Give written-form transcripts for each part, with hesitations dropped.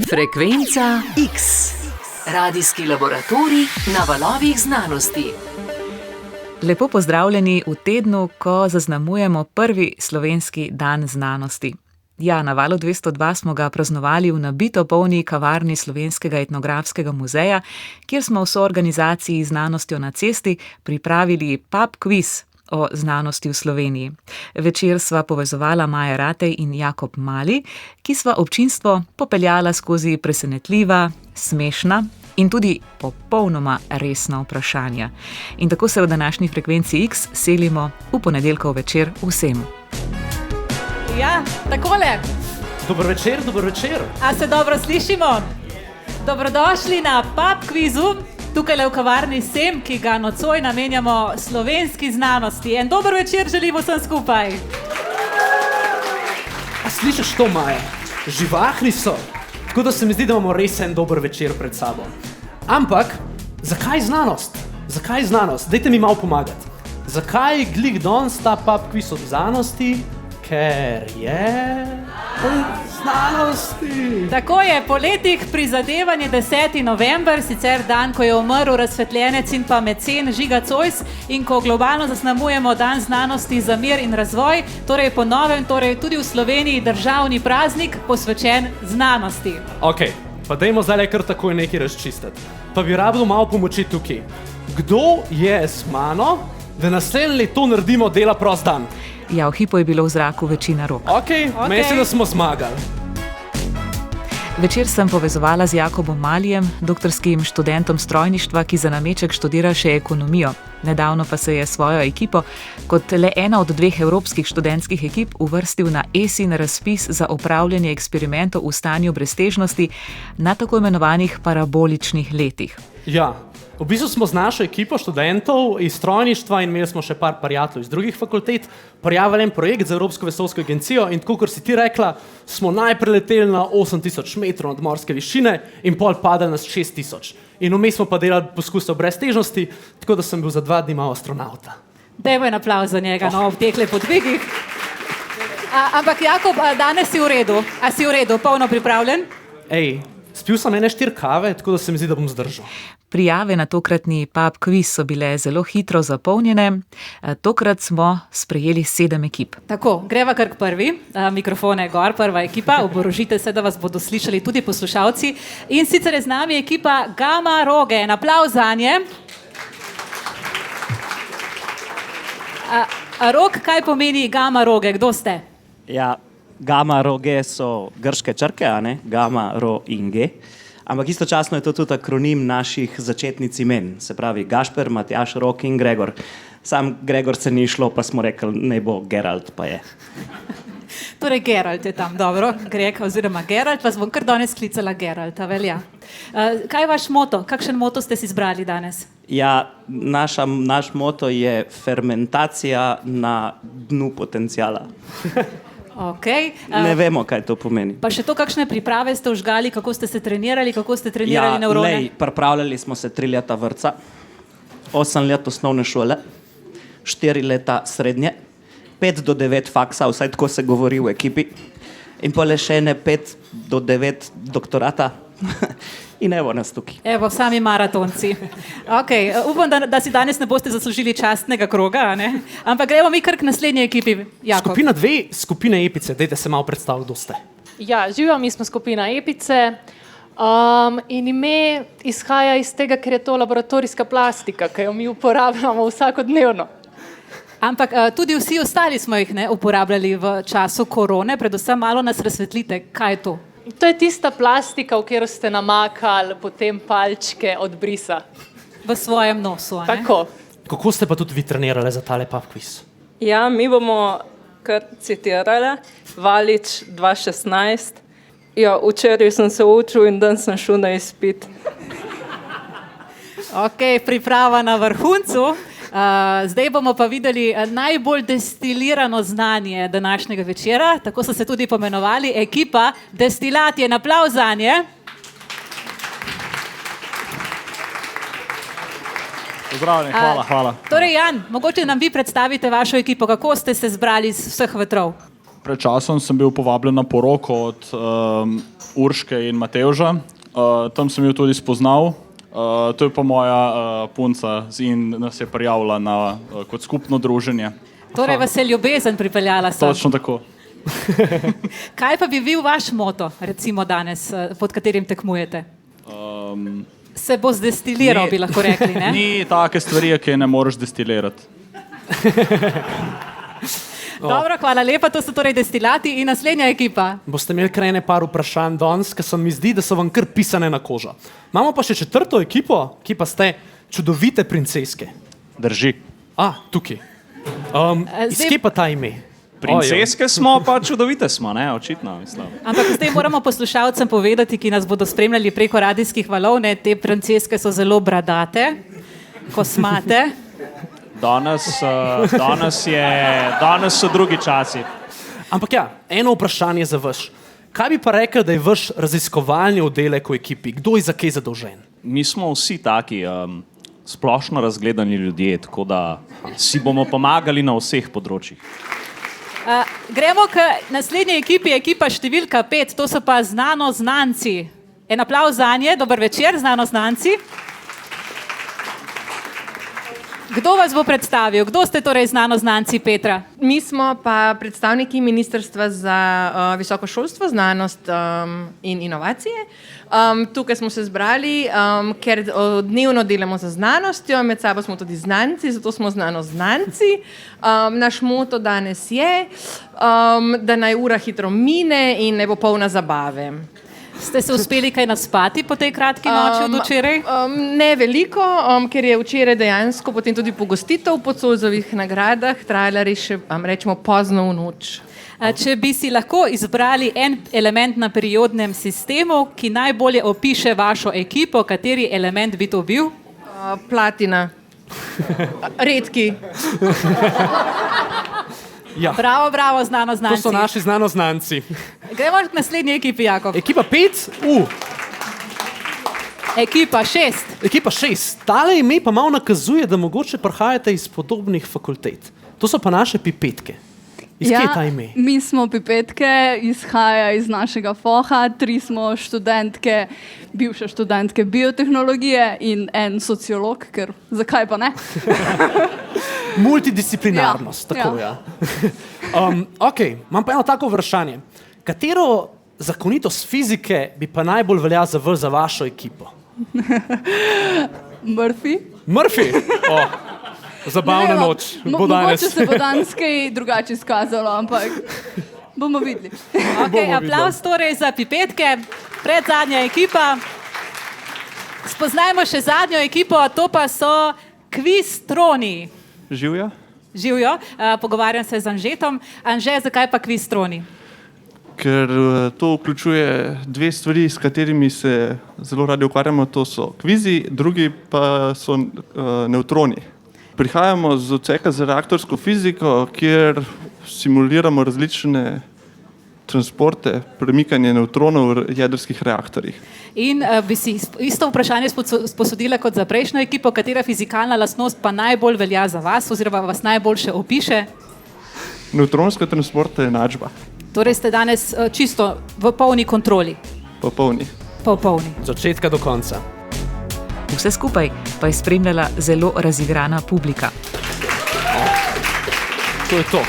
Frekvenca X. Radijski laboratorij na valovih znanosti. Lepo pozdravljeni v tednu, ko zaznamujemo prvi slovenski dan znanosti. Ja, na Valu 202 smo ga praznovali v nabito polni kavarni Slovenskega etnografskega muzeja, kjer smo v soorganizaciji Znanostjo na cesti pripravili pub kviz o znanosti v Sloveniji. Večer sva povezovala Maja Ratej in Jakob Mali, ki sva občinstvo popeljala skozi presenetljiva, smešna in tudi popolnoma resna vprašanja. In tako se v današnji Frekvenci X selimo v ponedeljkov večer vsem. Ja, takole. Dober večer, dober večer. A se dobro slišimo? Dobrodošli na pub kvizu, tukaj v kavarni Sem, ki ga nocoj namenjamo slovenski znanosti. En dober večer želimo vsem skupaj. A slišiš to, Maja? Živahni so. Tako da se mi zdi, da imamo res en dober večer pred sabo. Ampak, zakaj znanost? Zakaj znanost? Dajte mi malo pomagati. Zakaj glih danes ta pub kviz od znanosti? Ker je znanosti. Tako je, po letih prizadevanj je 10. november, sicer dan, ko je umrl razsvetljenec in pa mecen Žiga Zois, in ko globalno zaznamujemo dan znanosti za mir in razvoj, torej po novem, torej tudi v Sloveniji državni praznik posvečen znanosti. Ok, pa dajmo zdaj kar takoj nekaj razčistiti. Pa bi rabilo malo pomoči tukaj. Kdo je z mano, da naslednje leto naredimo dela prost dan? Ja, v hipu je bilo v zraku večina rok. Ok, mislim, da smo zmagali. Večer sem povezovala z Jakobom Malijem, doktorskim študentom strojništva, ki za nameček študira še ekonomijo. Nedavno pa se je svojo ekipo kot le ena od 2 evropskih študentskih ekip uvrstil na ESIN razpis za opravljanje eksperimentov v stanju breztežnosti na tako imenovanih paraboličnih letih. Ja, v bistvu smo z našo ekipo študentov iz strojništva in imeli smo še par prijateljev iz drugih fakultet, prijavili en projekt za Evropsko vesoljsko agencijo in tako, kot si ti rekla, smo najprej leteli na 8000 metrov nadmorske višine in pol padali na 6000. In vmes smo pa delali poskuse v breztežnosti, tako da sem bil za 2 dni malo astronauta. Dajmo en aplavz za njega, no, v teh podvigih. Ampak Jakob, danes si v redu. A si v redu, polno pripravljen? Ej, spil sem 4 kave, tako da se mi zdi, da bom zdržal. Prijave na tokratni pub kviz so bile zelo hitro zapolnjene. Tokrat smo sprejeli 7 ekip. Tako, greva kar k prvi. Mikrofone gor, prva ekipa. Oborožite se, da vas bodo slišali tudi poslušalci. In sicer je z nami ekipa Gamma Roge. En aplavz zanje. Rok, kaj pomeni Gamma Roge? Kdo ste? Ja, Gamma Roge so grške črke, a ne? Gamma, Ro in G. Ampak istočasno je to tudi akronim naših začetnic imen. Se pravi Gašper, Matjaž, Rok in Gregor. Sam Gregor se ni šlo, pa smo rekli, naj bo Geralt, pa je. Torej Geralt je tam, dobro. Greg oziroma Geralt, vas bom kar danes klicala Geralta, velja. Kaj je vaš moto? Kakšen moto ste si izbrali danes? Ja, naš moto je fermentacija na dnu potenciala. Okay. Ne vemo, kaj to pomeni. Pa še to, kakšne priprave ste vžgali, kako ste se trenirali, kako ste trenirali nevrone? Pripravljali smo se 3 leta vrtca, 8 let osnovne šole, 4 leta srednje, 5 do 9 faksa, vsaj tako se govori v ekipi, in pole še 5 do 9 doktorata. In evo nas tukaj. Evo, sami maratonci. Okay, upam, da si danes ne boste zaslužili častnega kroga, ne? Ampak gremo mi kar k naslednji ekipi. Jakob. Skupina 2, skupine Epice. Dajte se malo predstaviti, kdo ste. Ja, živijo, mi smo skupina Epice. In ime izhaja iz tega, ker je to laboratorijska plastika, ki jo mi uporabljamo vsakodnevno. Ampak tudi vsi ostali smo jih uporabljali v času korone, predvsem malo nas razsvetlite, kaj je to? To je tista plastika, v katero ste namakali potem palčke od brisa. V svojem nosu, a ne? Tako. Kako ste pa tudi vi trenirali za tale pub quiz? Ja, mi bomo kar citirali. Valič 2016. Ja, včeraj sem se učil in dan sem šel na izpit. Ok, priprava na vrhuncu. Zdaj bomo pa videli najbolj destilirano znanje današnjega večera. Tako so se tudi pomenovali ekipa Destilat. En aplavz zanje. Pozdravljeni, hvala. Torej, Jan, mogoče nam vi predstavite vašo ekipo, kako ste se zbrali iz vseh vetrov? Pred časom sem bil povabljen na poroko od Urške in Matevža. Tam sem jo tudi spoznal. To je pa moja punca in nas je prijavila kot skupno druženje. Torej vas je ljubezen pripeljala sem. Točno tako. Kaj pa bi bil vaš moto, recimo danes, pod katerim tekmujete? Se bo zdestiliral, bi lahko rekli, ne? Ni take stvari, ki ne moreš destilirati. Dobro, hvala lepa, to so torej destilati in naslednja ekipa. Boste imeli krajne par vprašanj danes, ker se mi zdi, da so vam kar pisane na kožo. Imamo pa še četrto ekipo, ki pa ste čudovite princeske. Drži. Tukaj. Iz kje pa ta ime? Princeske smo, pa čudovite smo, ne, očitno, mislim. Ampak zdaj moramo poslušalcem povedati, ki nas bodo spremljali preko radijskih valov, ne, te princeske so zelo bradate, kosmate. Danes so drugi časi. Ampak ja, eno vprašanje za vas. Kaj bi pa rekel, da je vaš raziskovalni oddelek v ekipi? Kdo je za kaj zadolžen? Mi smo vsi taki splošno razgledani ljudje, tako da si bomo pomagali na vseh področjih. Gremo k naslednji ekipi, ekipa številka 5, to so pa znanci. En aplavz zanje, dober večer, znanci. Kdo vas bo predstavil? Kdo ste torej znanci, Petra? Mi smo pa predstavniki Ministrstva za visoko šolstvo, znanost in inovacije. Tukaj smo se zbrali, ker dnevno delamo za znanostjo, med sabo smo tudi znanci, zato smo znanci. Naš moto danes je, da naj ura hitro mine in naj bo polna zabave. Ste se uspeli kaj naspati po tej kratki noči od včeraj? Ne veliko, ker je včeraj dejansko potem tudi pogostitev po Zoisovih nagradah trajala res še, rečemo, pozno v noč. Če bi si lahko izbrali en element na periodnem sistemu, ki najbolje opiše vašo ekipo, kateri element bi to bil? Platina. Redki. Ja. Bravo, znanci. To so naši znanci. Gremo k naslednji ekipi, Jakob. Ekipa 5? Ekipa 6. Ekipa 6. Tale ime pa malo nakazuje, da mogoče prihajate iz podobnih fakultet. To so pa naše pipetke. Iz kje je ta ime? Mi smo pipetke, izhaja iz našega foha, 3 smo študentke, bivše študentke biotehnologije in en sociolog, ker zakaj pa ne? Multidisciplinarnost, tako ja. Ok, imam pa eno tako vprašanje. Katero zakonitost fizike bi pa najbolj velja za vašo ekipo? Murphy? Zabavna noč. Mogoče se bo danes kaj drugače izkazalo, ampak bomo videli. Okay, aplavz torej za pipetke, predzadnja ekipa. Spoznajmo še zadnjo ekipo, to pa so kvistroni. Živjo, pogovarjam se z Anžetom. Anže, zakaj pa kvistroni? Ker to vključuje 2 stvari, s katerimi se zelo radi ukvarjamo, to so kvizi, drugi pa so nevtroni. Prihajamo z odseka za reaktorsko fiziko, kjer simuliramo različne transporte, premikanje nevtronov v jedrskih reaktorjih. In bi si isto vprašanje sposodila kot za prejšnjo ekipo, katera fizikalna lastnost pa najbolj velja za vas oziroma vas najboljše opiše? Nevtronska transporta je enačba. Torej ste danes čisto v polni kontroli? Popolni. Od začetka do konca. Vse skupaj pa je spremljala zelo razigrana publika. To je to.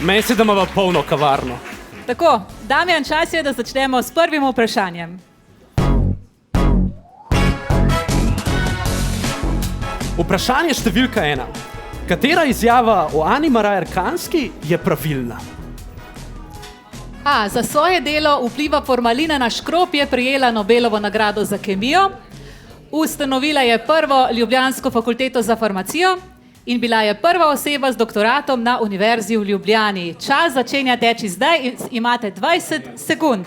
Meni se, da imamo polno kavarno. Tako, Damjan, čas je, da začnemo s prvim vprašanjem. Vprašanje številka 1. Katera izjava o Ani Marajer Kanski je pravilna? A. Za svoje delo vpliva formalina na škrop je prejela Nobelovo nagrado za kemijo. Ustanovila je prvo ljubljansko fakulteto za farmacijo in bila je prva oseba z doktoratom na Univerzi v Ljubljani. Čas začenja teči zdaj in imate 20 sekund.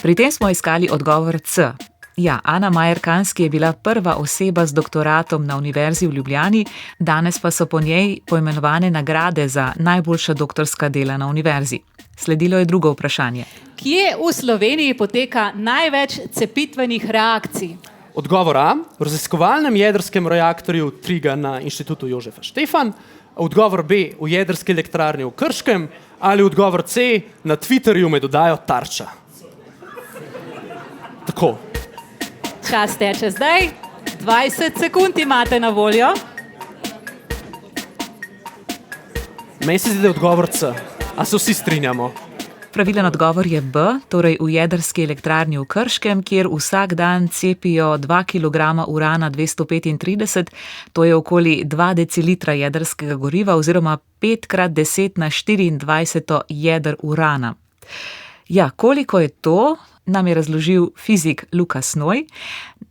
Pri tem smo iskali odgovor C. Ja, Ana Marajer Kanski je bila prva oseba z doktoratom na Univerzi v Ljubljani, danes pa so po njej poimenovane nagrade za najboljša doktorska dela na univerzi. Sledilo je drugo vprašanje. Kje v Sloveniji poteka največ cepitvenih reakcij? Odgovor A. V raziskovalnem jedrskem reaktorju Triga na Inštitutu Jožefa Štefan. Odgovor B, v jedrski elektrarni v Krškem, ali odgovor C, na Twitterju me dodajo Tarča. Tako. Čas teče zdaj. 20 sekund imate na voljo. Meni se zdi, da je odgovor C. A se vsi strinjamo? Pravilen odgovor je B, torej v jedrski elektrarni v Krškem, kjer vsak dan cepijo 2 kg urana 235, to je okoli 2 decilitra jedrskega goriva oziroma 5x10 na 24 jeder urana. Ja, koliko je to, nam je razložil fizik Luka Snoj.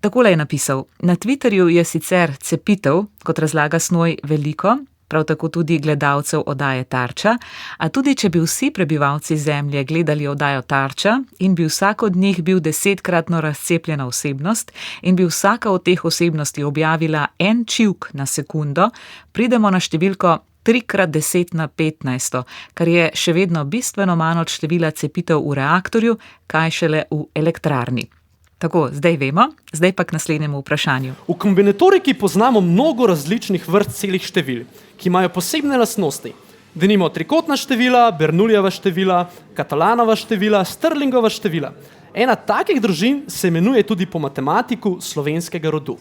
Takole je napisal: na Twitterju je sicer cepitev, kot razlaga Snoj, veliko, prav tako tudi gledalcev oddaje Tarča, a tudi če bi vsi prebivalci Zemlje gledali oddajo Tarča in bi vsak od njih bil 10-kratno razcepljena osebnost in bi vsaka od teh osebnosti objavila en čivk na sekundo, pridemo na številko 3x10 na 15, kar je še vedno bistveno manj od števila cepitev v reaktorju, kaj šele v elektrarni. Tako, zdaj vemo, zdaj pa k naslednjemu vprašanju. V kombinatoriki poznamo mnogo različnih vrst celih števil, ki imajo posebne lastnosti. Denimo trikotna števila, Bernoullijeva števila, Catalanova števila, Stirlingova števila. Ena takih družin se imenuje tudi po matematiku slovenskega rodu.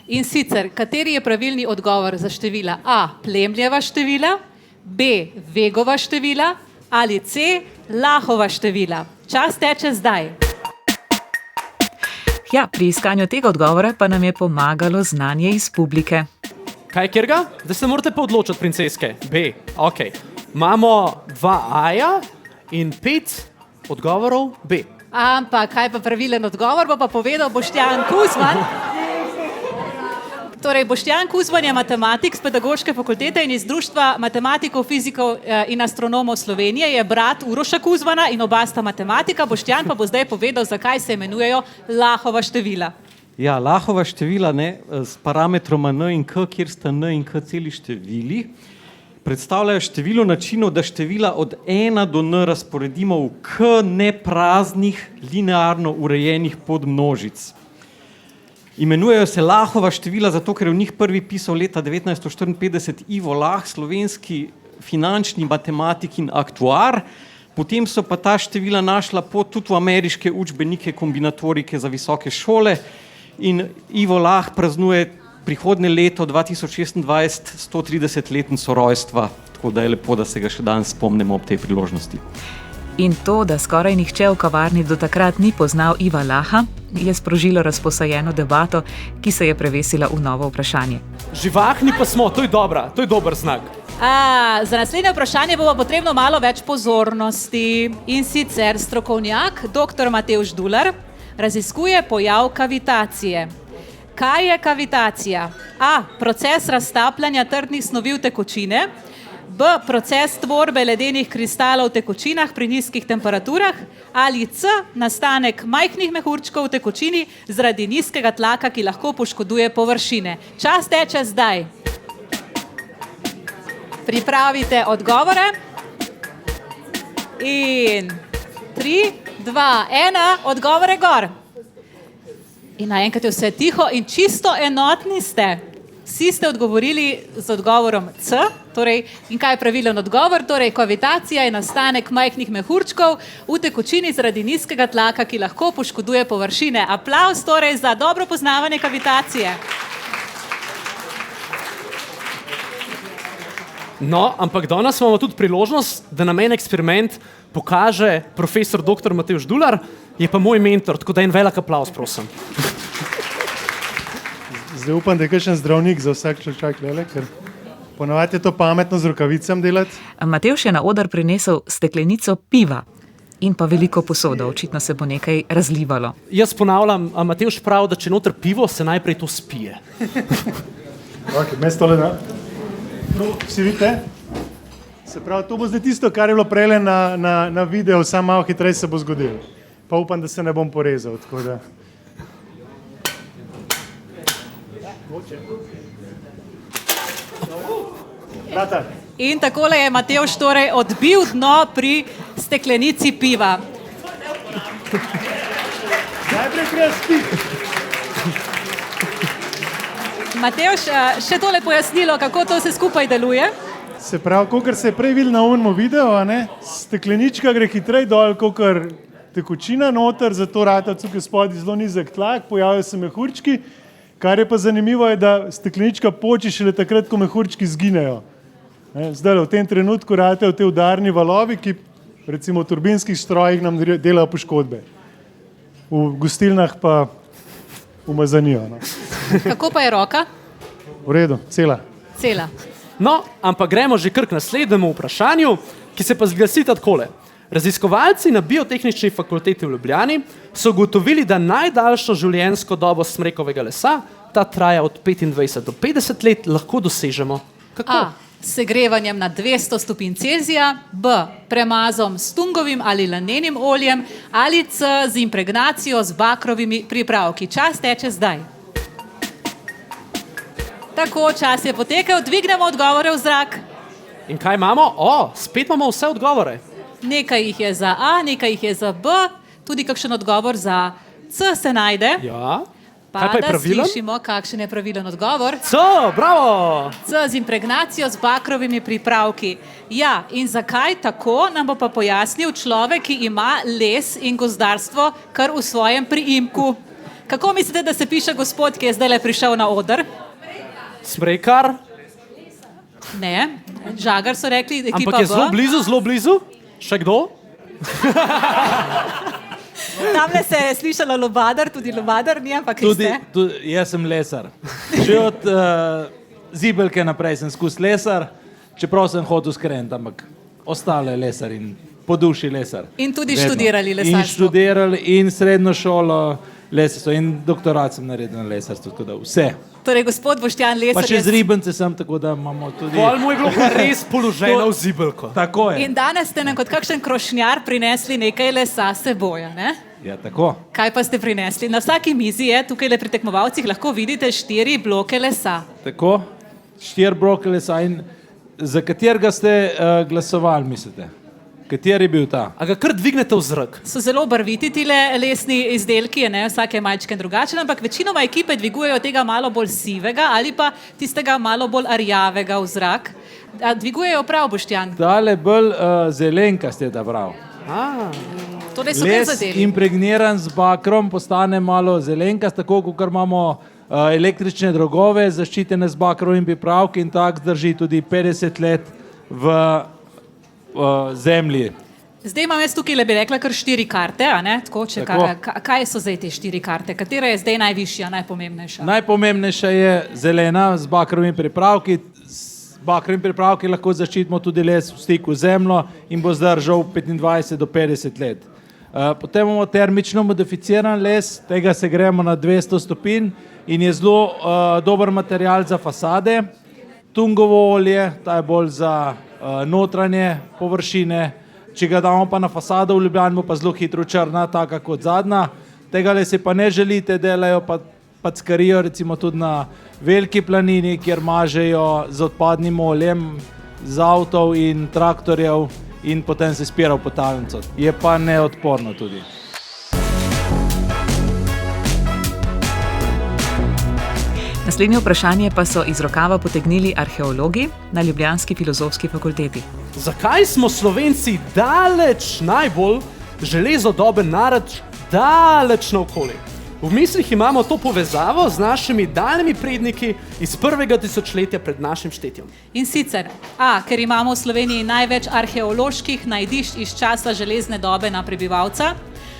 In sicer, kateri je pravilni odgovor za števila A, Plemljeva števila, B, Vegova števila ali C, Lahova števila? Čas teče zdaj. Ja, pri iskanju tega odgovora pa nam je pomagalo znanje iz publike. Kaj kjerga? Zdaj se morate pa odločiti, princeske. B, ok. Imamo 2 A-ja in 5 odgovorov B. Ampak kaj pa pravilen odgovor, bo pa povedal Boštjan Kuzman. Torej, Boštjan Kuzman je matematik z Pedagoške fakultete in iz Društva matematikov, fizikov in astronomov Slovenije, je brat Uroša Kuzmana in oba sta matematika. Boštjan pa bo zdaj povedal, zakaj se imenujejo Lahova števila. Ja, Lahova števila s parametroma n in k, kjer sta n in k celi števili, predstavljajo število načinov, da števila od 1 do n razporedimo v k nepraznih, linearno urejenih podmnožic. Imenujejo se Lahova števila, zato ker je v njih prvi pisal leta 1954 Ivo Lah, slovenski finančni matematik in aktuar. Potem so pa ta števila našla pot tudi v ameriške učbenike kombinatorike za visoke šole in Ivo Lah praznuje prihodnje leto 2026 130-letnico rojstva, tako da je lepo, da se ga še danes spomnimo ob tej priložnosti. In to, da skoraj nihče v kavarni do takrat ni poznal Iva Laha, je sprožilo razposajeno debato, ki se je prevesila v novo vprašanje. Živahni pa smo, to je dober znak. Za naslednje vprašanje bo potrebno malo več pozornosti. In sicer strokovnjak dr. Matevž Dular raziskuje pojav kavitacije. Kaj je kavitacija? A. Proces raztapljanja trdnih snovi v tekočine. B. Proces tvorbe ledenih kristalov v tekočinah pri nizkih temperaturah. Ali C. Nastanek majhnih mehurčkov v tekočini zaradi nizkega tlaka, ki lahko poškoduje površine. Čas teče zdaj. Pripravite odgovore. In 3, 2, 1, odgovore gor. In naenkrat je vse tiho in čisto enotni ste. Vsi ste odgovorili z odgovorom C, torej, in kaj je pravilen odgovor? Torej, kavitacija je nastanek majhnih mehurčkov v tekočini zaradi nizkega tlaka, ki lahko poškoduje površine. Aplavz torej za dobro poznavanje kavitacije. No, ampak danes imamo tudi priložnost, da nam en eksperiment pokaže profesor dr. Matevž Dular, je pa moj mentor, tako da en velik aplavz, prosim. Zdaj upam, da je kakšen zdravnik za vsak čak, ker ponavadi je to pametno z rokavicami delati. Matevž je na oder prinesel steklenico piva in pa veliko posodo, očitno se bo nekaj razlivalo. Jaz ponavljam, Matevž pravi, da če noter pivo, se najprej to spije. Ok, mes tole da. Vsi vidite? Se pravi, to bo zdaj tisto, kar je bilo prej na videu, samo malo hitreje se bo zgodilo. Pa upam, da se ne bom porezal, tako da... In takole je Matevž torej odbil dno pri steklenici piva. Najprej treba spiti. Matevž, še tole pojasnilo, kako to vse skupaj deluje. Se pravi, kot se je prej videl na unmu videu, steklenička gre hitreje dol, kot tekočina noter, zato rata tukaj spodaj zelo nizek tlak, pojavijo se mehurčki. Kar je pa zanimivo, je, da steklenička poči šele takrat, ko mehurčki zginejo. Zdaj, v tem trenutku ratejo te udarni valovi, ki recimo v turbinskih strojih nam delajo poškodbe. V gostilnah pa umazanijo. No. Kako pa je roka? V redu, cela. Cela. No, ampak gremo že kar k naslednjemu vprašanju, ki se pa zglasi takole. Raziskovalci na Biotehnični fakulteti v Ljubljani so ugotovili, da najdaljšo življenjsko dobo smrekovega lesa, ta traja od 25 do 50 let, lahko dosežemo. Kako? A. Segrevanjem na 200 stopinj Celzija, B. Premazom s tungovim ali lanenim oljem ali C. Z impregnacijo z bakrovimi pripravki. Čas teče zdaj. Tako, čas je potekel, dvignemo odgovore v zrak. In kaj imamo? Spet imamo vse odgovore. Nekaj jih je za A, nekaj jih je za B, tudi kakšen odgovor za C se najde. Ja. Pa Kaj pa je da pravilen? slišimo, kakšen je pravilen odgovor. C, bravo! C z impregnacijo z bakrovimi pripravki. Ja, in zakaj tako, nam bo pa pojasnil človek, ki ima les in gozdarstvo kar v svojem priimku. Kako mislite, da se piše gospod, ki je zdaj le prišel na oder? Smrekar. Ne, Žagar so rekli, ekipa B. Ampak je zelo blizu. Še kdo? Tamle se je slišalo lubadar, tudi lubadar ni, ampak tudi jaz sem lesar. Že od zibelke naprej sem skus lesar, čeprav sem hodil skreniti, ampak ostalo je lesar in po duši lesar. In tudi Vedno. študirali lesarstvo. In študirali in srednjo šolo lesarstvo in doktorat sem naredil na lesarstvu, tako da vse. Torej, gospod Boštjan Lesar Pa še z ribence sem, tako da imamo tudi... Pol mu je bilo pa res položeno v zibelko. Tako je. In danes ste nam kot kakšen krošnjar prinesli nekaj lesa s seboj, ne? Ja, tako. Kaj pa ste prinesli? Na vsaki mizi je, tukaj le pri tekmovalcih lahko vidite 4 bloke lesa. Tako, 4 bloke lesa in za katerega ste glasovali, mislite? Kateri je bil ta? A ga kar dvignete v zrak? So zelo barviti tile lesni izdelki, ne? Vsak je malčken drugačen, ampak večinoma ekipe dvigujejo tega malo bolj sivega ali pa tistega malo bolj rjavega v zrak. A dvigujejo prav, Boštjan? Tale bolj zelenka ste da prav. Torej so kar Les zadeli. impregniran z bakrom postane malo zelenka, tako kot imamo električne drogove, zaščitene z bakrovimi pripravki in tak zdrži tudi 50 let v zemlji. Zdaj imam jaz tukaj, le bi rekla, kar 4 karte, a ne? Tako, če kaj so zdaj te 4 karte? Katera je zdaj najvišja, najpomembnejša? Najpomembnejša je zelena z bakrovimi pripravki. Z bakrovimi pripravki lahko zaščitimo tudi les v stiku z zemljo in bo zdržal 25 do 50 let. Potem imamo termično modificiran les, tega se gremo na 200 stopinj in je zelo dober material za fasade. Tungovo olje, ta je bolj za notranje površine. Če ga damo pa na fasado v Ljubljani, bo pa zelo hitro črna, taka kot zadnja. Tega le se pa ne želite, delajo pa packarijo recimo tudi na Veliki planini, kjer mažejo z odpadnim oljem z avtov in traktorjev in potem se spira v potalnico. Je pa neodporno tudi. Naslednje vprašanje pa so iz rokava potegnili arheologi na Ljubljanski filozofski fakulteti. Zakaj smo Slovenci daleč najbolj železodoben narod daleč naokoli? V mislih imamo to povezavo z našimi daljnimi predniki iz 1. tisočletja pred našim štetjem. In sicer A, ker imamo v Sloveniji največ arheoloških najdišč iz časa železne dobe na prebivalca.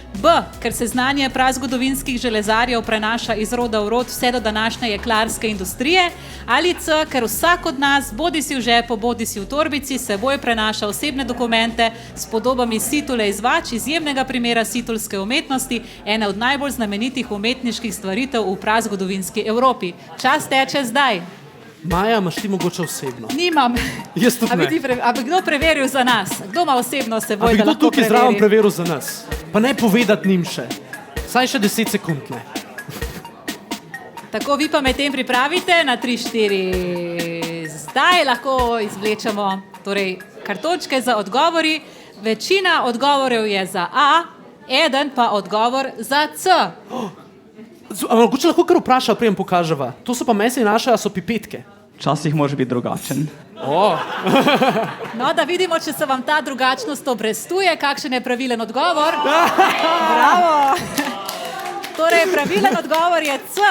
B, ker se znanje prazgodovinskih železarjev prenaša iz roda v rod vse do današnje jeklarske industrije. Ali C, ker vsak od nas, bodi si v žepu, bodi si v torbici, seboj prenaša osebne dokumente s podobami situle izvač, izjemnega primera situlske umetnosti, ene od najbolj znamenitih umetniških stvaritev v prazgodovinski Evropi. Čas teče zdaj. Maja, imaš ti mogoče osebno? Nimam. Jaz tudi ne. A bi kdo preveril za nas? Kdo ima osebno seboj, A bi da kdo lahko tukaj preveri? zraven preveril za nas? Pa ne povedati njim še. Saj še 10 sekund ne. Tako, vi pa med tem pripravite na 3-4. Zdaj lahko izvlečemo torej, kartončke za odgovori. Večina odgovorov je za A, eden pa odgovor za C. Mogoče lahko kar vpraša, preden pokaževa. To so pa mese naše, a so pipetke. Včasih može biti drugačen. No, da vidimo, če se vam ta drugačnost obrestuje, kakšen je pravilen odgovor. Bravo! Torej, pravilen odgovor je C.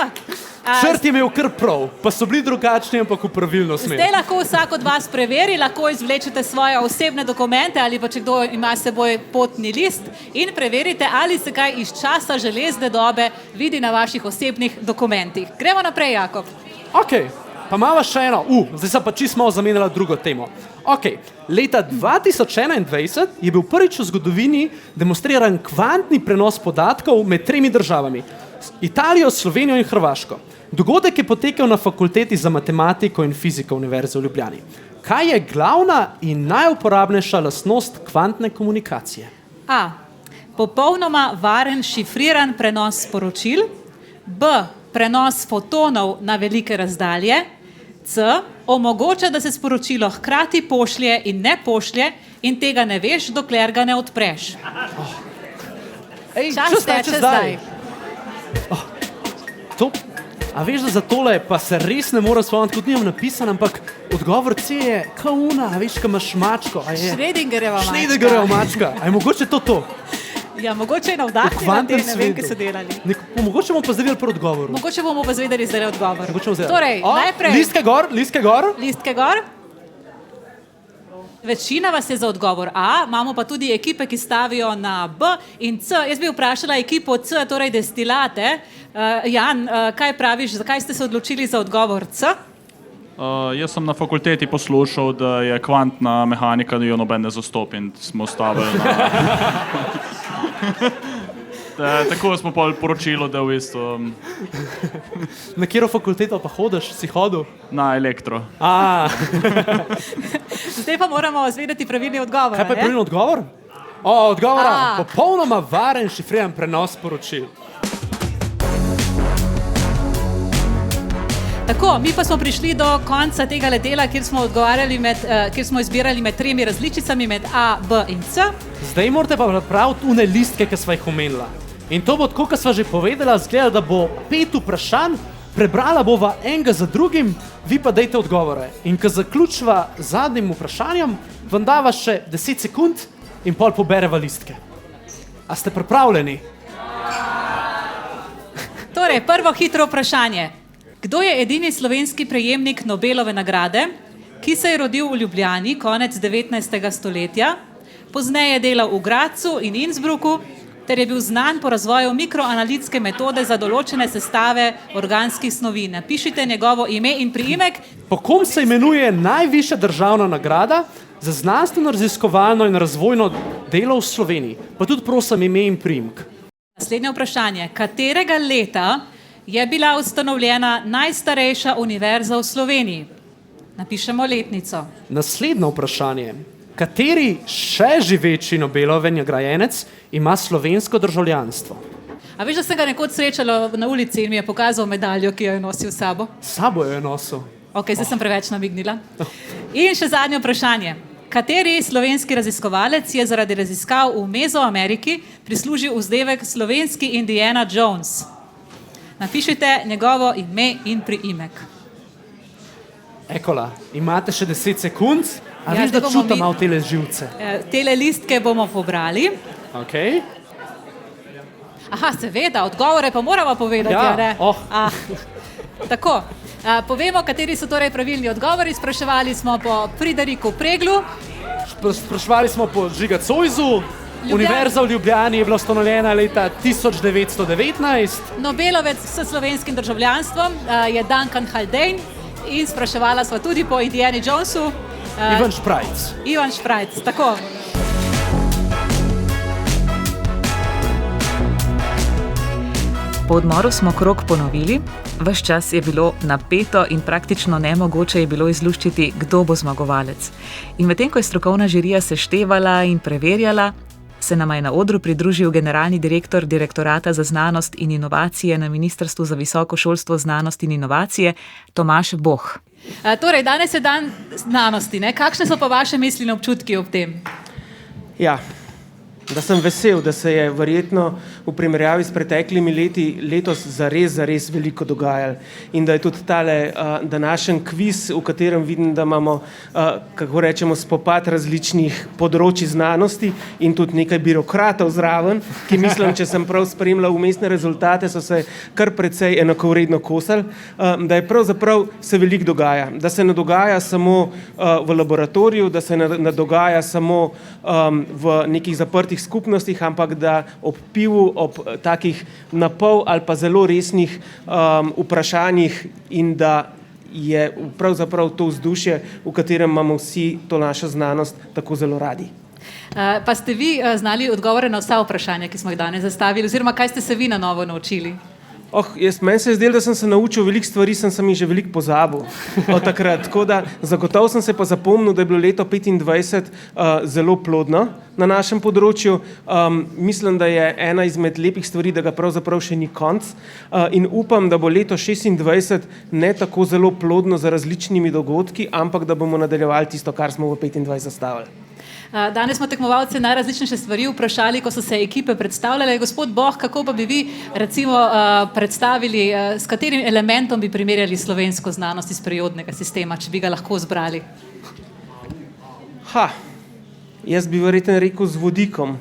Črt je imel kar prav, pa so bili drugačni, ampak v pravilno smer. Zdaj lahko vsak od vas preveri, lahko izvlečete svoje osebne dokumente ali pa če kdo ima s seboj potni list in preverite, ali se kaj iz časa železne dobe vidi na vaših osebnih dokumentih. Gremo naprej, Jakob. Ok, pa imamo še eno. Zdaj sem pa čisto malo zamenjala drugo temo. Ok, leta 2021 je bil prvič v zgodovini demonstriran kvantni prenos podatkov med 3 državami. Italijo, Slovenijo in Hrvaško. Dogodek je potekal na fakulteti za matematiko in fiziko Univerze v Ljubljani. Kaj je glavna in najuporabnejša lastnost kvantne komunikacije? A. Popolnoma varen šifriran prenos sporočil. B. Prenos fotonov na velike razdalje. C. Omogoča, da se sporočilo hkrati pošlje in ne pošlje in tega ne veš, dokler ga ne odpreš. Čas teče zdaj. A veš, da za tole pa se res ne morem spomniti, kot nimam napisan, ampak odgovor C je kauna, a veš, ka imaš mačko. Schrödingerjeva mačka. Schrödingerjeva mačka. A je mogoče to? Ja, mogoče je navdahnila te, ne vem, kaj so delali. Mogoče bomo pa zdaj pri odgovoru. Mogoče bomo pa zdaj odgovor. Torej, najprej... Listke gor. Listke gor. Večina vas je za odgovor A, imamo pa tudi ekipe, ki stavijo na B in C. Jaz bi vprašala ekipo C, torej destilate. Jan, kaj praviš, zakaj ste se odločili za odgovor C? Jaz sem na fakulteti poslušal, da je kvantna mehanika, da jo noben ne zastopi in smo stavili na... Tako smo pa poročilo, da v bistvu... Na katero fakulteto pa hodiš? Si hodil? Na elektro. Zdaj pa moramo zvedeti pravilni odgovor. Kaj pa je pravilni odgovor? Odgovor A. Popolnoma varen šifriran prenos sporočil. Tako, mi pa smo prišli do konca tega dela, kjer smo izbirali med 3 različicami, med A, B in C. Zdaj morate pa praviti une listke, ki sva jih omenila. In to bo tako, kot sva že povedala, zgleda, da bo 5 vprašanj, prebrala bova enega za drugim, vi pa dajte odgovore. In ko zaključiva z zadnjim vprašanjem, vam dava še 10 sekund in pol pobereva listke. A ste pripravljeni? Torej, prvo hitro vprašanje. Kdo je edini slovenski prejemnik Nobelove nagrade, ki se je rodil v Ljubljani konec 19. stoletja, pozneje delal v Gradcu in Innsbrucku, ter je bil znan po razvoju mikroanalitske metode za določene sestave organskih snovi? Napišite njegovo ime in priimek. Po kom se imenuje najvišja državna nagrada za znanstveno, raziskovalno in razvojno delo v Sloveniji? Pa tudi prosim ime in priimek. Naslednje vprašanje. Katerega leta je bila ustanovljena najstarejša univerza v Sloveniji? Napišemo letnico. Naslednje vprašanje. Kateri še živeči Nobelovi nagrajenec ima slovensko državljanstvo? A veš, da sem ga nekoč srečala na ulici in mi je pokazal medaljo, ki jo je nosil s sabo? S sabo jo je nosil. Ok, zdaj sem preveč namignila. In še zadnje vprašanje. Kateri slovenski raziskovalec je zaradi raziskav v Mezoameriki prislužil vzdevek slovenski Indiana Jones? Napišite njegovo ime in priimek. Ekola, imate še 10 sekund? A veš, da čutam malo tele živce? Tele listke bomo pobrali. Ok. Aha, seveda, odgovore pa moramo povedati, ne? Tako, povemo, kateri so torej pravilni odgovori. Spraševali smo po Frideriku Preglu. Spraševali smo po Žiga Zoisu. Univerza v Ljubljani je bila ustanovljena leta 1919. Nobelovec s slovenskim državljanstvom je Duncan Haldane. In spraševala sva tudi po Indiani Jonesu. Ivan Šprajc. Ivan Šprajc, tako. Po odmoru smo krog ponovili. Ves čas je bilo napeto in praktično nemogoče je bilo izluščiti, kdo bo zmagovalec. In medtem, ko je strokovna žirija seštevala in preverjala, se nama je na odru pridružil generalni direktor Direktorata za znanost in inovacije na Ministrstvu za visoko šolstvo, znanost in inovacije, Tomaž Boh. Torej, danes je dan znanosti, ne? Kakšne so pa vaše misli in občutki ob tem? Ja, Da sem vesel, da se je verjetno v primerjavi s preteklimi leti letos zares veliko dogajalo in da je tudi tale današnji kviz, v katerem vidim, da imamo, kako rečemo, spopad različnih področji znanosti in tudi nekaj birokratov zraven, ki mislim, če sem prav spremljal vmesne rezultate, so se kar precej enakovredno kosali, da je pravzaprav se veliko dogaja, da se ne dogaja samo v laboratoriju, da se ne dogaja samo v nekih zaprtih skupnostih, ampak da ob pivu, ob takih napol ali pa zelo resnih vprašanjih in da je pravzaprav to vzdušje, v katerem imamo vsi to našo znanost tako zelo radi. Pa ste vi znali odgovore na vsa vprašanja, ki smo jih danes zastavili, oziroma kaj ste se vi na novo naučili? Meni se je zdelo, da sem se naučil veliko stvari, sem jih že veliko pozabil od takrat. Tako da zagotovo sem se pa zapomnil, da je bilo leto 2025 zelo plodno na našem področju. Mislim, da je ena izmed lepih stvari, da ga pravzaprav še ni konc in upam, da bo leto 2026 ne tako zelo plodno z različnimi dogodki, ampak da bomo nadaljevali tisto, kar smo v 2025 zastavili. Danes smo tekmovalce najrazličnejše stvari vprašali, ko so se ekipe predstavljale. Gospod Boh, kako pa bi vi recimo predstavili, s katerim elementom bi primerjali slovensko znanost iz periodnega sistema, če bi ga lahko zbrali? Jaz bi verjetno rekel z vodikom,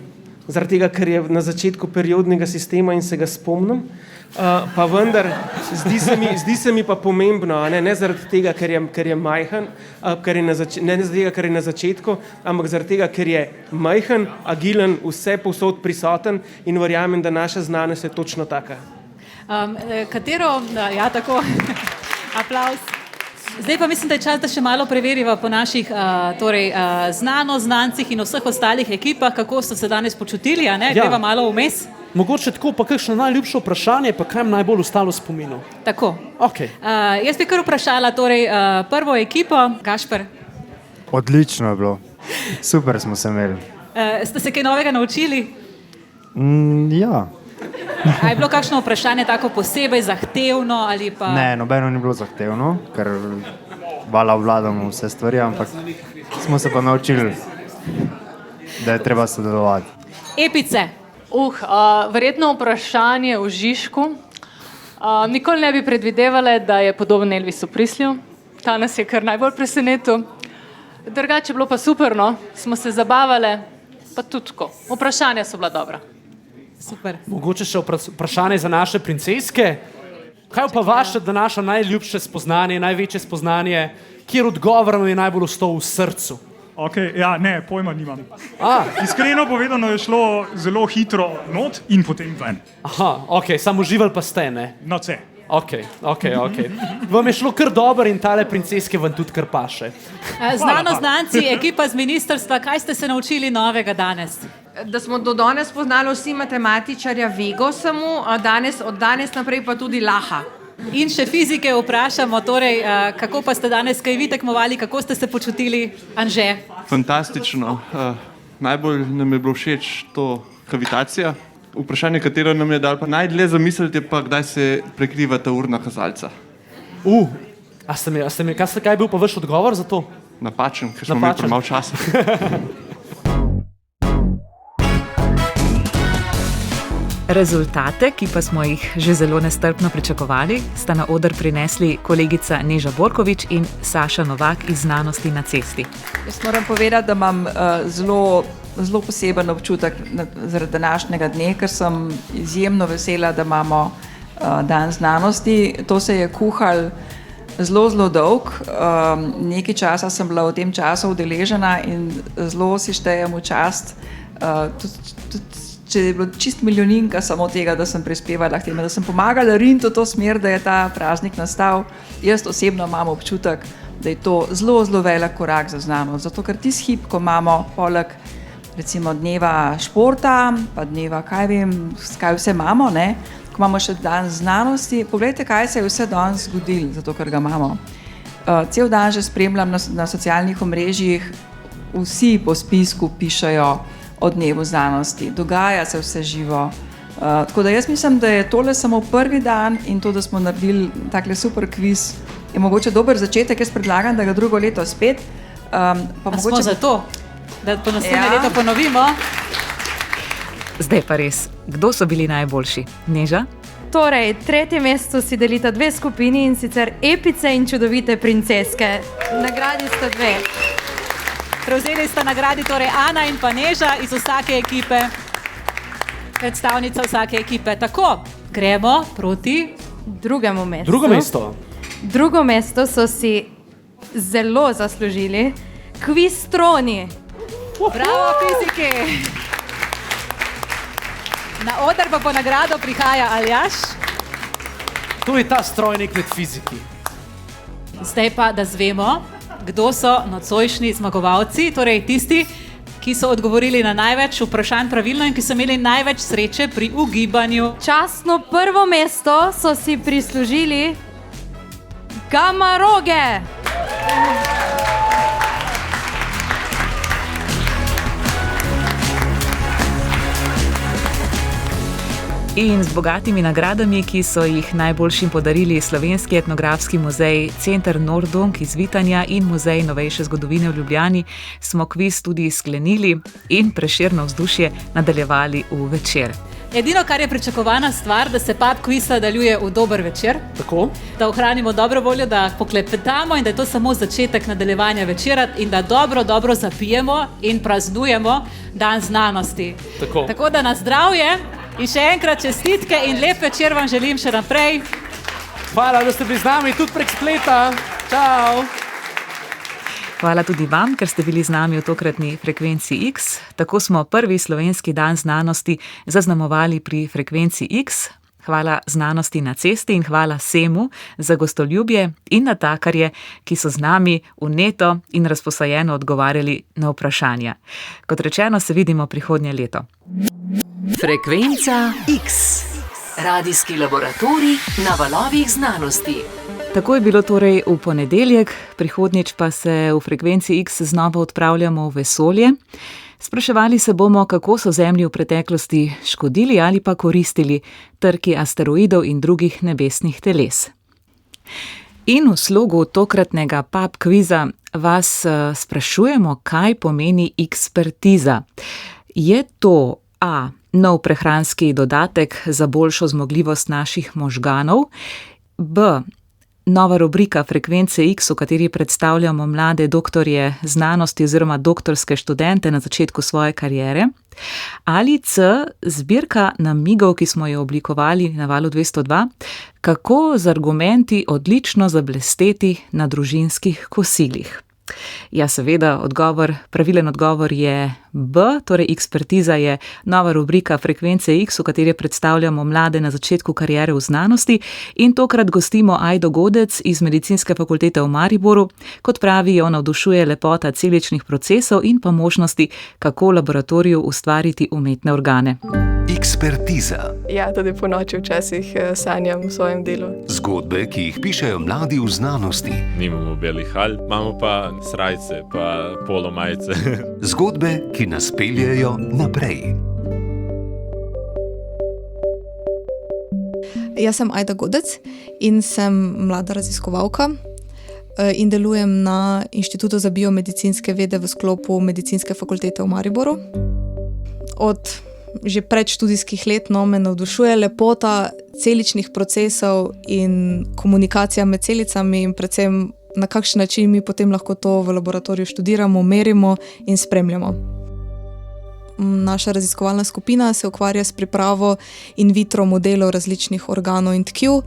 zaradi tega, ker je na začetku periodnega sistema in se ga spomnim, pa vendar zdi se mi pa pomembno, ne zaradi tega, ker je majhen, ne zaradi tega, ker je na začetku, ampak zaradi tega, ker je majhen, agilen, vse povsod prisoten in verjamem, da naša znanost je točno taka. Tako, aplavz. Zdaj pa mislim, da je čas, da še malo preveriva po naših znancih in vseh ostalih ekipah, kako so se danes počutili, greva malo vmes. Mogoče tako, pa kakšno najljubše vprašanje, pa kaj najbolj ostalo v spominu? Tako. Okay. Jaz bi kar vprašala prvo ekipo, Gašper. Odlično je bilo, super smo se imeli. Ste se kaj novega naučili? Ja. A je bilo kakšno vprašanje tako posebej zahtevno ali pa... Ne, nobeno ni bilo zahtevno, ker obvladamo vse stvari, ampak smo se pa naučili, da je treba sodelovati. Epice. Verjetno vprašanje o Žižku. Nikoli ne bi predvidevali, da je podoben Elvisu Presleyju. Ta nas je kar najbolj presenetil. Drugače je bilo pa super, smo se zabavali, pa tudi tako. Vprašanja so bila dobra. Super. Mogoče še vprašanje za naše princeske. Kaj pa vaše današnje najljubše spoznanje, največje spoznanje, kjer odgovor vam je najbolj ostal v srcu? Pojma nimam. Iskreno povedano je šlo zelo hitro not in potem ven. Samo uživali pa ste, ne? Noce. Ok. Vam je šlo kar dobro in tale princeske vam tudi kar paše. Znanci, ekipa z ministrstva, kaj ste se naučili novega danes? Da smo do danes poznali vsi matematičarja Vego samo, od danes naprej pa tudi Laha. In še fizike vprašamo, kako pa ste danes kaj vi tekmovali, kako ste se počutili, Anže? Fantastično. Najbolj nam je bilo všeč to kavitacija. Vprašanje, katero nam je dal pa najdlje zamisliti, je pa kdaj se prekriva ta urna kazalca. Kaj je bil pa vaš odgovor za to? Napačen, ker smo imeli premalo časa. Rezultate, ki pa smo jih že zelo nestrpno pričakovali, sta na oder prinesli kolegica Neža Borkovič in Saša Novak iz Znanosti na cesti. Jaz moram povedati, da imam zelo poseben občutek zaradi današnjega dne, ker sem izjemno vesela, da imamo dan znanosti. To se je kuhal zelo dolg. Nekaj časa sem bila v tem času udeležena in zelo si štejem v čast. Če je bilo čist milijoninka samo tega, da sem prispevala k temu, da sem pomagala riniti v to smer, da je ta praznik nastal. Jaz osebno imam občutek, da je to zelo velik korak za znanost. Zato, ker tisti hip, ko imamo poleg recimo dneva športa, pa dneva kaj vse imamo, ko imamo še dan znanosti, poglejte, kaj se je vse danes zgodilo, zato ker ga imamo. Cel dan že spremljam na socialnih omrežjih, vsi po spisku pišejo o dnevu znanosti, dogaja se vse živo. Tako da jaz mislim, da je tole samo prvi dan in to, da smo naredili takle super kviz, je mogoče dober začetek. Jaz predlagam, da ga drugo leto spet. Smo za to, da naslednje leto ponovimo. Zdaj pa res, kdo so bili najboljši? Neža? Torej, tretje mesto si delita dve skupini, in sicer Epice in Čudovite princeske. Nagradi sta dve. Prevzeli sta nagradi torej Ana in pa Neža iz vsake ekipe, predstavnica vsake ekipe. Tako, gremo proti drugemu mestu. Drugo mesto. Drugo mesto so si zelo zaslužili Kvistroni. Bravo, fiziki! Na oder pa po nagrado prihaja Aljaš. To je ta strojnik med fiziki. Zdaj pa, da zvemo, kdo so nocojšnji zmagovalci, torej tisti, ki so odgovorili na največ vprašanj pravilno in ki so imeli največ sreče pri ugibanju. Častno prvo mesto so si prislužili Gamaroge. In z bogatimi nagradami, ki so jih najboljšim podarili Slovenski etnografski muzej, Center Nordung iz Vitanja in Muzej novejše zgodovine v Ljubljani, smo kviz tudi sklenili in Prešerno vzdušje nadaljevali v večer. Edino, kar je pričakovana stvar, da se pub kviz nadaljuje v dober večer. Tako. Da ohranimo dobro voljo, da poklepetamo in da je to samo začetek nadaljevanja večera in da dobro zapijemo in praznujemo dan znanosti. Tako da na zdravje. In še enkrat čestitke in lep večer vam želim še naprej. Hvala, da ste bili z nami tudi prek spleta. Čau! Hvala tudi vam, ker ste bili z nami v tokratni Frekvenci X. Tako smo prvi slovenski dan znanosti zaznamovali pri Frekvenci X. Hvala Znanosti na cesti in hvala Semu za gostoljubje in natakarje, ki so z nami vneto in razposajeno odgovarjali na vprašanja. Kot rečeno, se vidimo prihodnje leto. Frekvenca X. Radijski laboratorij na valovih znanosti. Tako je bilo torej v ponedeljek, prihodnjič pa se v Frekvenci X znova odpravljamo v vesolje. Spraševali se bomo, kako so Zemlji v preteklosti škodili ali pa koristili trki asteroidov in drugih nebesnih teles. In v slogu tokratnega pub kviza vas sprašujemo, kaj pomeni ekspertiza. Je to A. Nov prehranski dodatek za boljšo zmogljivost naših možganov, B. Nova rubrika Frekvence X, v kateri predstavljamo mlade doktorje znanosti oziroma doktorske študente na začetku svoje kariere, ali C. Zbirka namigov, ki smo jo oblikovali na Valu 202, kako z argumenti odlično zablesteti na družinskih kosilih. Ja, seveda, pravilen odgovor je B, torej ekspertiza je nova rubrika Frekvence X, v kateri predstavljamo mlade na začetku kariere v znanosti in tokrat gostimo Ajdo Godec iz Medicinske fakultete v Mariboru. Kot pravi, jo navdušuje lepota celičnih procesov in pa možnosti, kako v laboratoriju ustvariti umetne organe. Ekspertiza. Ja, tudi po noči včasih sanjam v svojem delu. Zgodbe, ki jih pišejo mladi v znanosti. Nimamo belih halj, imamo pa srajce, pa polomajce. Zgodbe, ki nas peljejo naprej. Jaz sem Ajda Godec in sem mlada raziskovalka in delujem na Inštitutu za biomedicinske vede v sklopu Medicinske fakultete v Mariboru. Od že predštudijskih let me navdušuje lepota celičnih procesov in komunikacija med celicami in predvsem na kakšen način mi potem lahko to v laboratoriju študiramo, merimo in spremljamo. Naša raziskovalna skupina se ukvarja s pripravo in vitro modelov različnih organov in tkiv.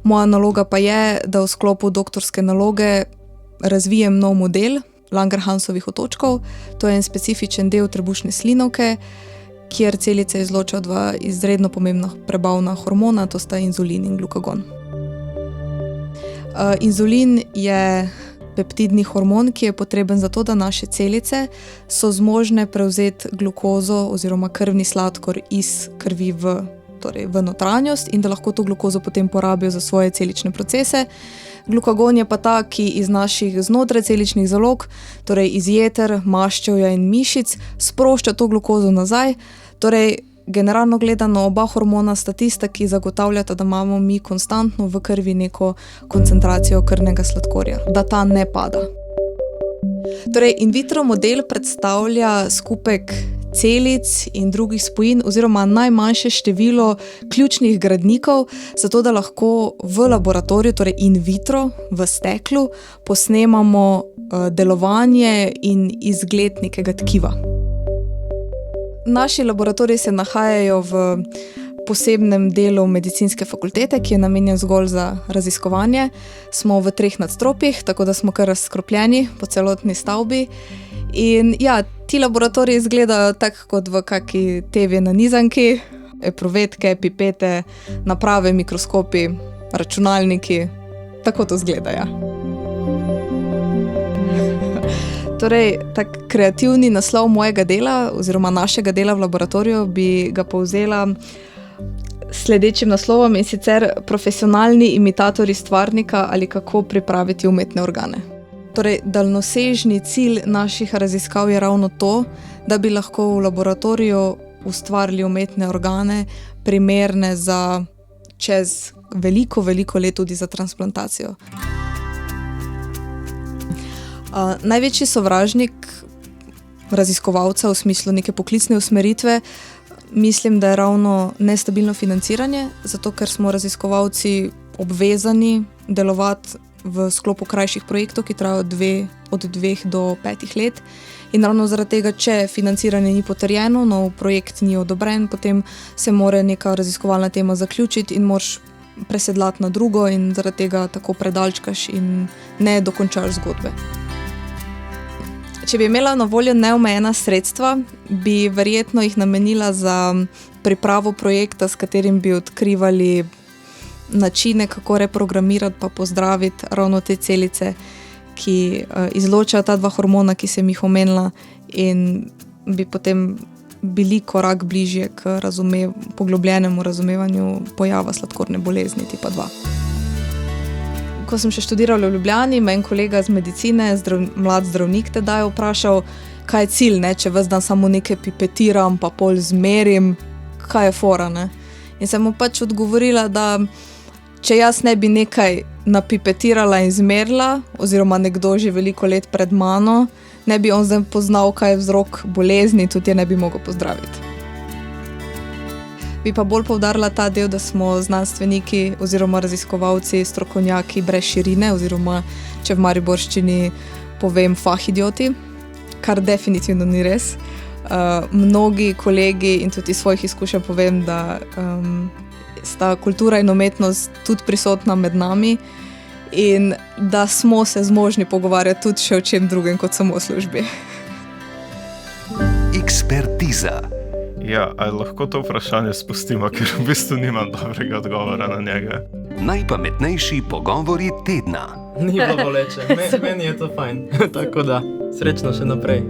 Moja naloga pa je, da v sklopu doktorske naloge razvijem nov model Langerhansovih otočkov. To je en specifičen del trebušne slinavke, kjer celice izločajo dva izredno pomembna prebavna hormona, to sta inzulin in glukagon. Inzulin je peptidni hormon, ki je potreben za to, da naše celice so zmožne prevzeti glukozo oziroma krvni sladkor iz krvi v notranjost in da lahko to glukozo potem porabijo za svoje celične procese. Glukagon je pa ta, ki iz naših znotrajceličnih zalog, torej iz jeter, maščevja in mišic, sprošča to glukozo nazaj. Torej, generalno gledano, oba hormona sta tista, ki zagotavljata, da imamo mi konstantno v krvi neko koncentracijo krvnega sladkorja, da ta ne pada. Torej, in vitro model predstavlja skupek celic in drugih spojin oziroma najmanjše število ključnih gradnikov, zato da lahko v laboratoriju, torej in vitro, v steklu, posnemamo delovanje in izgled nekega tkiva. Naši laboratoriji se nahajajo v posebnem delu medicinske fakultete, ki je namenjen zgolj za raziskovanje. Smo v 3 nadstropjih, tako da smo kar razskropljeni po celotni stavbi. In ja, ti laboratoriji izgledajo tako kot v kaki TV nanizanki, epruvetke, pipete, naprave, mikroskopi, računalniki, tako to izgleda, ja. Torej, tak kreativni naslov mojega dela oziroma našega dela v laboratoriju bi ga povzela sledečim naslovom, in sicer profesionalni imitatorji stvarnika ali kako pripraviti umetne organe. Torej, daljnosežni cilj naših raziskav je ravno to, da bi lahko v laboratoriju ustvarili umetne organe, primerne za čez veliko let tudi za transplantacijo. Največji sovražnik raziskovalca v smislu neke poklicne usmeritve mislim, da je ravno nestabilno financiranje, zato ker smo raziskovalci obvezani delovati v sklopu krajših projektov, ki trajajo od 2 do 5 let. In ravno zaradi tega, če financiranje ni potrjeno, nov projekt ni odobren, potem se mora neka raziskovalna tema zaključiti in moraš presedlati na drugo in zaradi tega tako predalčkaš in ne dokončaš zgodbe. Če bi imela na voljo neomejena sredstva, bi verjetno jih namenila za pripravo projekta, s katerim bi odkrivali načine, kako reprogramirati pa pozdraviti ravno te celice, ki izločajo ta 2 hormona, ki sem jih omenila, in bi potem bili korak bližje k poglobljenemu razumevanju pojava sladkorne bolezni tipa 2. Ko sem še študirala v Ljubljani, me en kolega z medicine, mlad zdravnik tedaj vprašal, kaj je cilj, ne? Če ves dan samo nekaj pipetiram, pa pol zmerim, kaj je fora, ne? In sem mu pač odgovorila, da če jaz ne bi nekaj napipetirala in zmerila, oziroma nekdo že veliko let pred mano, ne bi on zdaj poznal, kaj je vzrok bolezni, tudi je ne bi mogel pozdraviti. Bi pa bolj poudarila ta del, da smo znanstveniki oziroma raziskovalci, strokovnjaki brez širine, oziroma če v mariborščini povem fahidioti, kar definitivno ni res. Mnogi kolegi in tudi svojih izkušenj povem, da sta kultura in umetnost tudi prisotna med nami in da smo se zmožni pogovarjati tudi še o čem drugem kot samo o službi. Ekspertiza. Ja, ali lahko to vprašanje spustimo, ker v bistvu nimam dobrega odgovora na njega. Najpametnejši pogovori tedna. Ni pa boleče, meni je to fajn, tako da srečno še naprej.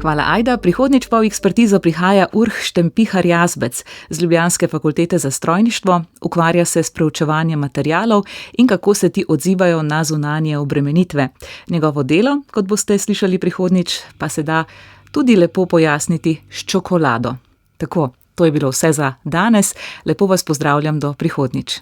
Hvala, Ajda. Prihodnjič pa v Ekspertizo prihaja Urh Štempihar-Jazbec z Ljubljanske fakultete za strojništvo, ukvarja se s preučevanjem materialov in kako se ti odzivajo na zunanje obremenitve. Njegovo delo, kot boste slišali prihodnjič, pa se da tudi lepo pojasniti s čokolado. Tako, to je bilo vse za danes. Lepo vas pozdravljam do prihodnjič.